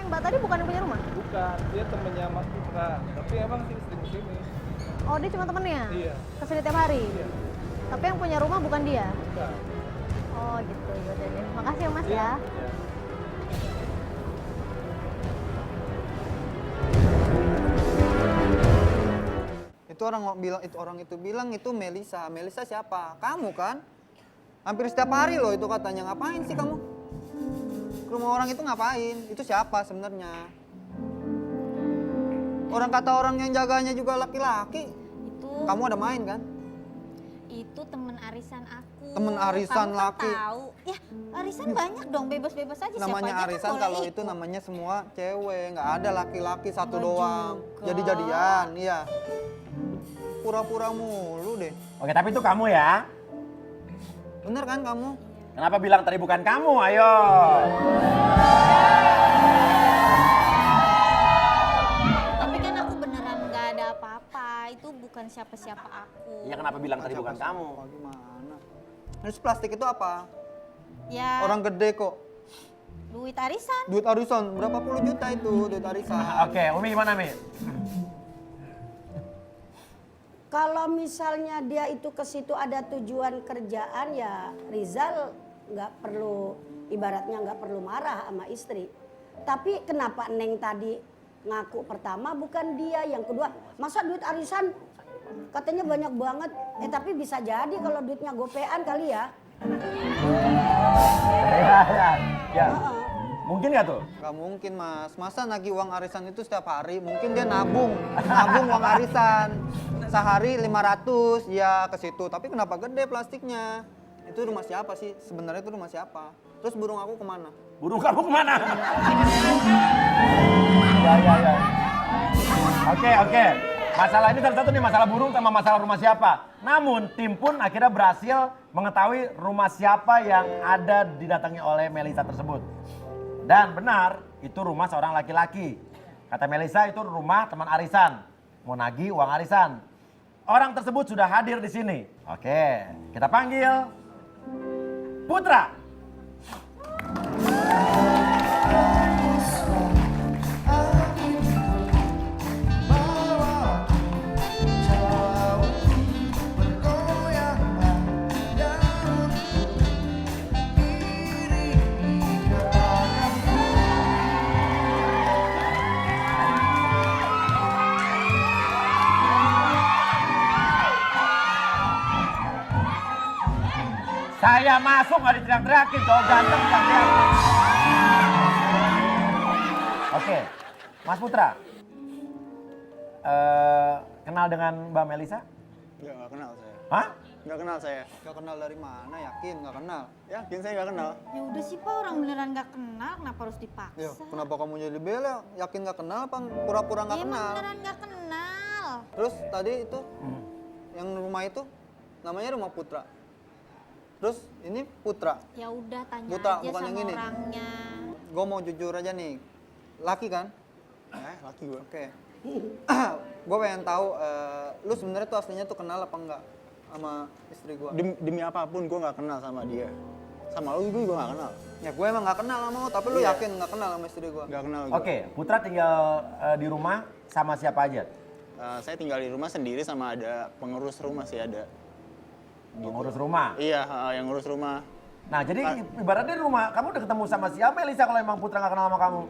yang Mbak tadi bukan yang punya rumah? Bukan, dia temennya Mas Putra. Tapi emang sih sering kesini. Oh, dia cuma temennya? Iya. Kesini tiap hari? Iya. Tapi yang punya rumah bukan dia? Bukan. Oh gitu, yaudah deh. Makasih ya Mas Iya. ya. Iya. Itu orang itu bilang itu Melisa. Melisa siapa? Kamu kan? Hampir setiap hari loh itu katanya. Ngapain sih kamu? Ke rumah orang itu ngapain? Itu siapa sebenarnya? Orang kata orang yang jaganya juga laki-laki. Itu Kamu ada main kan? itu temen arisan aku. Temen arisan Kamu kan laki. tahu. Ya, arisan banyak dong, bebas-bebas aja siapa Namanya aja arisan kan boleh kalau itu ikut. namanya semua cewek, nggak ada laki-laki satu Nggak doang. juga. Jadi-jadian, iya. Pura-pura mulu deh. Oke, tapi itu kamu ya. Bener kan kamu? Kenapa bilang tadi bukan kamu? Ayo. Tapi kan aku beneran nggak ada apa-apa. Itu bukan siapa-siapa aku. Ya kenapa bilang tadi bukan Siapa- kamu? siapa Gimana? Terus plastik itu apa? Ya, Orang gede kok. duit arisan. Duit arisan, berapa puluh juta itu duit arisan? Oke, Umi gimana, Mi? Kalau misalnya dia itu ke situ ada tujuan kerjaan ya Rizal nggak perlu ibaratnya nggak perlu marah sama istri. Tapi kenapa Neng tadi ngaku pertama bukan dia, yang kedua masa duit arisan katanya banyak banget. Tapi bisa jadi kalau duitnya gopean kali ya. Ya. Mungkin nggak tuh? Gak mungkin mas, masa nagih uang arisan itu setiap hari? Mungkin dia nabung uang arisan. Sehari 500 ya ke situ, tapi kenapa gede plastiknya? Itu rumah siapa sih? Sebenarnya itu rumah siapa? Terus burung aku kemana? Burung kamu kemana? Ya. Oke. Masalah ini salah satu nih, masalah burung sama masalah rumah siapa. Namun tim pun akhirnya berhasil mengetahui rumah siapa yang ada didatangi oleh Melisa tersebut. Dan benar, itu rumah seorang laki-laki. Kata Melisa itu rumah teman arisan. Mau nagih uang arisan. Orang tersebut sudah hadir di sini. Oke, kita panggil Putra. Saya masuk nggak diteriak-teriakin, cowok ganteng teriak-teriakin. Oke, Mas Putra, kenal dengan Mbak Melisa? Nggak kenal saya. Hah? Nggak kenal saya. Gak kenal dari mana? Yakin gak kenal? Yakin saya nggak kenal. Ya udah sih Pak, orang beneran nggak kenal, kenapa harus dipaksa? Ya, kenapa kamu jadi bela? Yakin gak kenal apa pura-pura gak Ya, emang kenal? beneran nggak kenal. Terus tadi itu, yang rumah itu namanya rumah Putra. Terus ini Putra. Ya udah tanya Putra, aja bukan sama yang ini. orangnya. Gue mau jujur aja nih, laki kan? Laki gue. Oke. Gue pengen tahu, lu sebenarnya tuh aslinya tuh kenal apa enggak sama istri gue? Demi apapun gue nggak kenal sama dia. Sama lu gue juga nggak kenal. Ya gue emang nggak kenal sama lu, tapi lu Iya. yakin nggak kenal sama istri gue? Nggak kenal gue. Oke, Putra tinggal di rumah sama siapa aja? Saya tinggal di rumah sendiri sama ada pengurus rumah sih ada. Mengurus rumah. Iya, yang ngurus rumah. Nah, jadi ibaratnya di rumah kamu udah ketemu sama siapa Melisa kalau emang Putra nggak kenal sama kamu?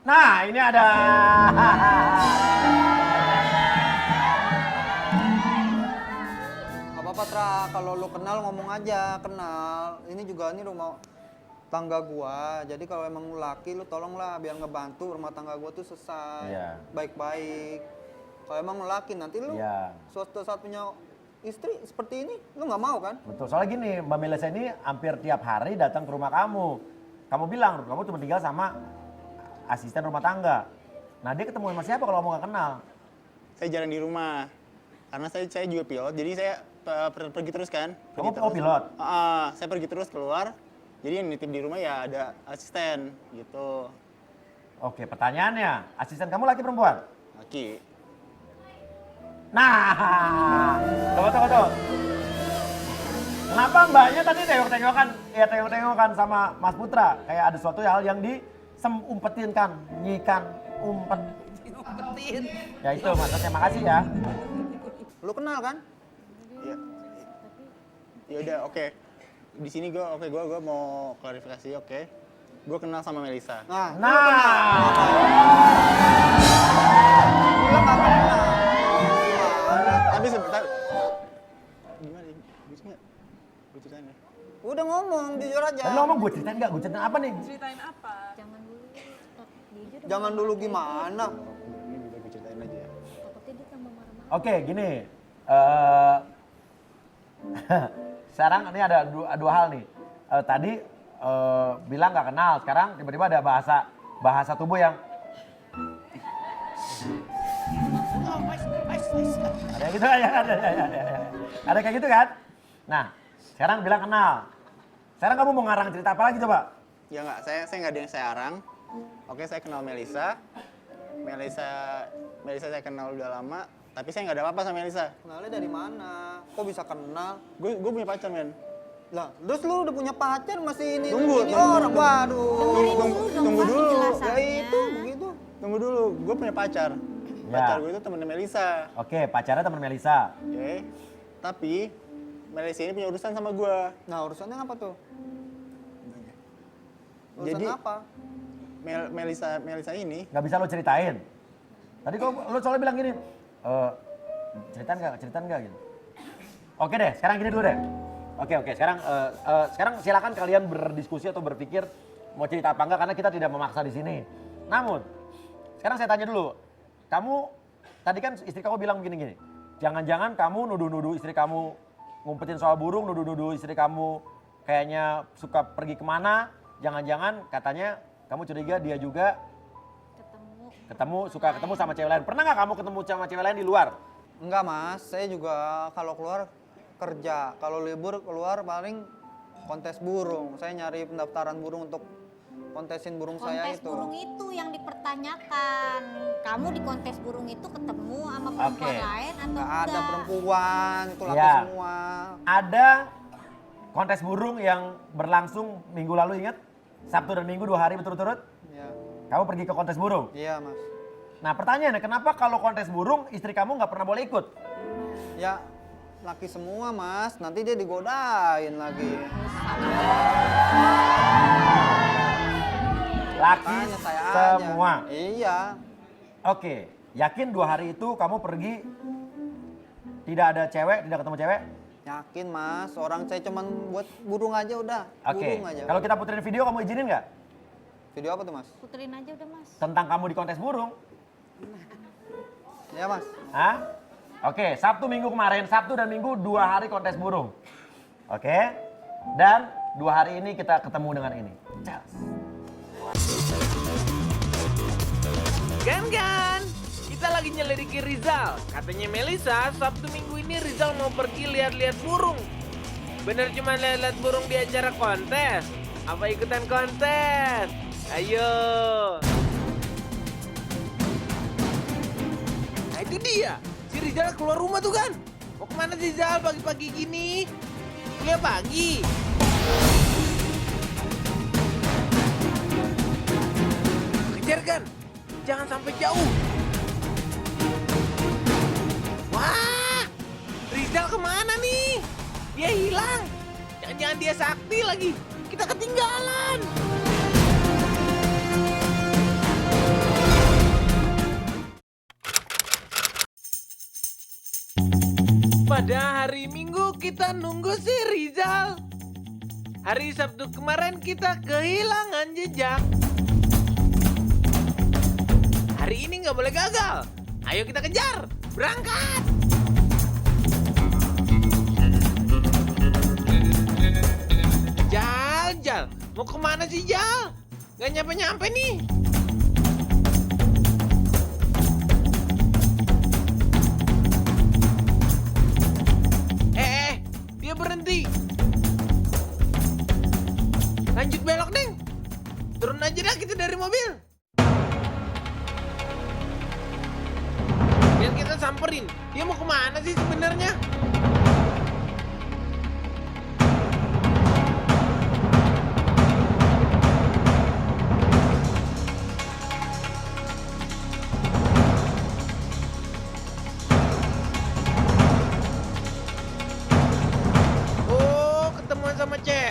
Nah, ini ada. Gak apa-apa Tra, kalau lu kenal ngomong aja, kenal. Ini juga ini rumah tangga gua, jadi kalau emang lu laki lu tolonglah biar ngebantu rumah tangga gua tuh selesai, Iya. baik-baik. Kalau emang lu laki nanti lu Iya. suatu saat punya istri seperti ini, lu nggak mau kan? Betul, soalnya gini, Mbak Melisa ini hampir tiap hari datang ke rumah kamu. Kamu bilang, kamu cuma tinggal sama asisten rumah tangga. Nah, dia ketemu sama siapa kalau kamu nggak kenal? Saya jarang di rumah. Karena saya juga pilot, jadi saya pergi terus kan. Kamu Pergi terus. pilot? Saya pergi terus keluar. Jadi yang nitip di rumah ya ada asisten gitu. Oke, pertanyaannya, asisten kamu laki perempuan? Laki. Nah, tunggu. Kenapa mbaknya tadi tengok-tengokan sama Mas Putra? Kayak ada suatu hal yang diumpetin kan, nyikan, umpet. Umpetin. Ya itu maksudnya, makasih ya. Lu kenal kan? Iya. Ya udah, oke. Di sini gue mau klarifikasi, oke. Gue kenal sama Melisa. Nah, Nah, bilang nggak kenal. Tapi sebentar. Gimana? Lucu nggak? Lucu kan ya? Udah ngomong, jujur aja. tadi lo ngomong gue ceritain nggak? Gue ceritain apa nih? Ceritain apa? Jangan dulu. Dia aja Jangan dulu gimana? Ini bisa gue ceritain aja ya. takutnya dia tambah marah-marah. Oke, gini. Sekarang ini ada dua hal nih. Tadi bilang nggak kenal, sekarang tiba-tiba ada bahasa tubuh yang ada gitu ya, ada kayak gitu kan? Nah, sekarang bilang kenal. Sekarang kamu mau ngarang cerita apa lagi coba? Ya nggak, saya nggak ada yang saya arang. Oke, saya kenal Melisa. Melisa saya kenal udah lama, tapi saya nggak ada apa-apa sama Melisa. Kenalnya dari mana? Kok bisa kenal? Gue punya pacar, men. Lah, terus lu udah punya pacar masih ini Tunggu, ini tunggu, orang. tunggu. Waduh. Tunggu dulu. Ya itu begitu. Tunggu dulu, gue punya pacar. Ya. Pacar gue itu temennya Melisa. Oke, pacarnya teman Melisa. Oke. Tapi Melisa ini punya urusan sama gue. Nah, urusannya apa tuh? Urusan Jadi- apa? Melisa ini Nggak bisa lo ceritain. Tadi kok lo soalnya bilang gini, ceritain nggak gitu. Oke deh, sekarang gini dulu deh. Oke, sekarang silakan kalian berdiskusi atau berpikir mau cerita apa enggak karena kita tidak memaksa di sini. Namun, sekarang saya tanya dulu, kamu tadi kan istri kamu bilang begini-gini, jangan-jangan kamu nuduh-nuduh istri kamu ngumpetin soal burung, nuduh-nuduh istri kamu kayaknya suka pergi kemana, jangan-jangan katanya kamu curiga dia juga suka ketemu sama cewek lain. Pernah nggak kamu ketemu sama cewek lain di luar? Enggak, Mas. Saya juga kalau keluar kerja. Kalau libur keluar paling kontes burung. Saya nyari pendaftaran burung untuk kontesin burung saya Kontes itu. burung itu yang dipertanyakan. Kamu di kontes burung itu ketemu sama perempuan Oke. lain atau Nggak enggak? ada perempuan, itu laki Ya. semua. Ada kontes burung yang berlangsung minggu lalu, ingat? Sabtu dan Minggu 2 hari berturut-turut. Ya. Kamu pergi ke kontes burung. Iya, Mas. Nah pertanyaannya, kenapa kalau kontes burung istri kamu nggak pernah boleh ikut? Ya, laki semua, Mas. Nanti dia digodain lagi. Laki Makanya saya semua. aja. Iya. Oke, yakin 2 hari itu kamu pergi tidak ada cewek, tidak ketemu cewek? Yakin, Mas. Orang saya cuman buat burung aja udah. Oke, Burung aja. kalau kita puterin video kamu izinin nggak? Video apa tuh, Mas? Puterin aja udah mas. Tentang kamu di kontes burung? Ya, Mas. Hah? Oke, Sabtu Minggu kemarin, Sabtu dan Minggu 2 hari kontes burung. Oke, dan 2 hari ini kita ketemu dengan ini. Cas. Kan, kita lagi nyelidiki Rizal. Katanya Melisa, Sabtu Minggu ini Rizal mau pergi lihat-lihat burung. Bener cuma lihat-lihat burung di acara kontes? Apa ikutan kontes? Ayo. Nah itu dia, si Rizal keluar rumah tuh kan. Mau kemana sih Rizal pagi-pagi gini? Kuliah pagi. Kejar kan? Jangan sampai jauh. Wah, Rizal kemana nih? Dia hilang. Jangan-jangan dia sakti lagi. Kita ketinggalan. Pada hari Minggu kita nunggu si Rizal. Hari Sabtu kemarin kita kehilangan jejak. Hari ini nggak boleh gagal. Ayo kita kejar. Berangkat. Jal. Mau kemana sih Jal? Nggak nyampe-nyampe nih. Dia berhenti. Lanjut belok, Neng. Turun aja dah kita dari mobil. Biar kita samperin. Dia mau kemana sih sebenarnya?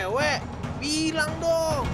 cewek? Bilang dong.